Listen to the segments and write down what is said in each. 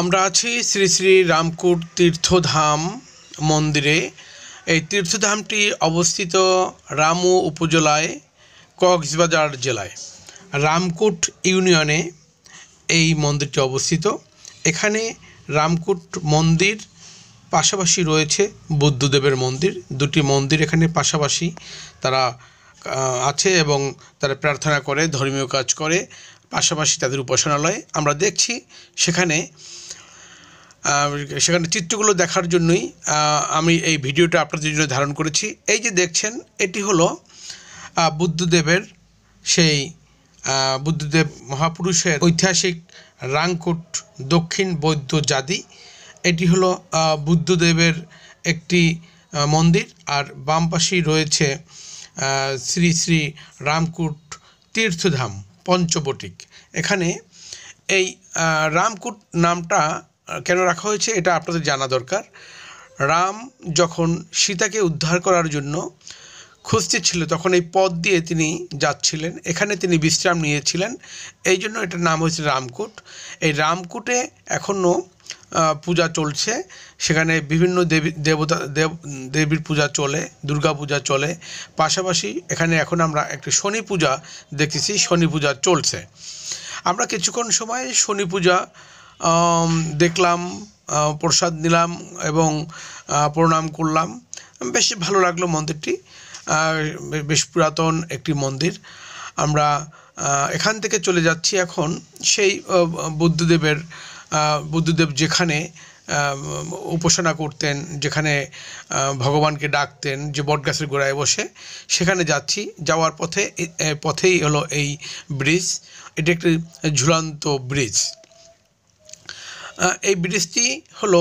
আমরা আছি শ্রী শ্রী রামকুট তীর্থধাম মন্দিরে। এই তীর্থধামটি অবস্থিত রামু উপজেলায়, কক্সবাজার জেলায়, রামকুট ইউনিয়নে এই মন্দিরটি অবস্থিত। এখানে রামকুট মন্দির পাশাপাশি রয়েছে বুদ্ধদেবের মন্দির। দুটি মন্দির এখানে পাশাপাশি তারা আছে এবং তারা প্রার্থনা করে, ধর্মীয় কাজ করে, পাশাপাশি তাদের উপাসনালয় আমরা দেখছি। সেখানে চিত্রগুলো দেখার জন্যই আমি এই ভিডিওটা আপনাদের জন্য ধারণ করেছি। এই যে দেখছেন, এটি হলো বুদ্ধদেবের সেই বুদ্ধদেব মহাপুরুষের ঐতিহাসিক রামকুট দক্ষিণ বৌদ্ধ জাদি। এটি হলো বুদ্ধদেবের একটি মন্দির, আর বাম পাশেই রয়েছে শ্রী শ্রী রামকুট তীর্থধাম পঞ্চবটিক। এখানে এই রামকুট নামটা কেন রাখা হয়েছে এটা আপনাদের জানা দরকার। রাম যখন সীতাকে উদ্ধার করার জন্য খুঁজতেছিল, তখন এই পথ দিয়ে তিনি যাচ্ছিলেন, এখানে তিনি বিশ্রাম নিয়েছিলেন, এই জন্য এটার নাম হয়েছে রামকুট। এই রামকুটে এখনও পূজা চলছে। সেখানে বিভিন্ন দেবীর পূজা চলে, দুর্গা পূজা চলে, পাশাপাশি এখানে এখন আমরা একটি শনি পূজা দেখতেছি, শনি পূজা চলছে। আমরা কিছুক্ষণ সময় শনি পূজা দেখলাম, প্রসাদ নিলাম এবং প্রণাম করলাম। বেশ ভালো লাগলো মন্দিরটি, বেশ পুরাতন একটি মন্দির। আমরা এখান থেকে চলে যাচ্ছি এখন সেই বুদ্ধদেব যেখানে উপাসনা করতেন, যেখানে ভগবানকে ডাকতেন, যে বটগাছের গোড়ায় বসে, সেখানে যাচ্ছি। যাওয়ার পথেই হলো এই ব্রিজ। এটি একটি ঝুলন্ত ব্রিজ। এই ব্রিজটি হলো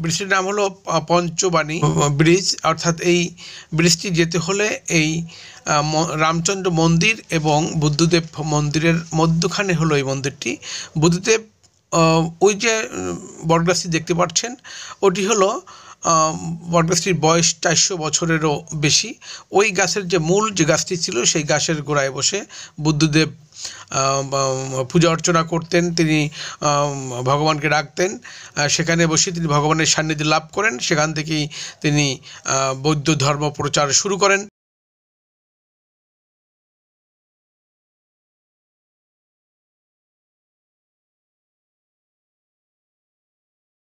ব্রিজটির নাম হলো পঞ্চবাণী ব্রিজ। অর্থাৎ এই ব্রিজটি যেতে হলে এই রামচন্দ্র মন্দির এবং বুদ্ধদেব মন্দিরের মধ্যখানে হলো এই মন্দিরটি। বুদ্ধদেব ওই যে বটগাছটি দেখতে পাচ্ছেন, ওটি হলো বটগাছটির বয়স 400 বছরেরও বেশি। ওই গাছের যে মূল যে গাছটি ছিল, সেই গাছের গোড়ায় বসে বুদ্ধদেব পূজা অর্চনা করতেন। তিনি ভগবানকে ডাকতেন, সেখানে বসে তিনি ভগবানের সান্নিধ্য লাভ করেন। সেখান থেকেই তিনি বৌদ্ধ ধর্ম প্রচার শুরু করেন।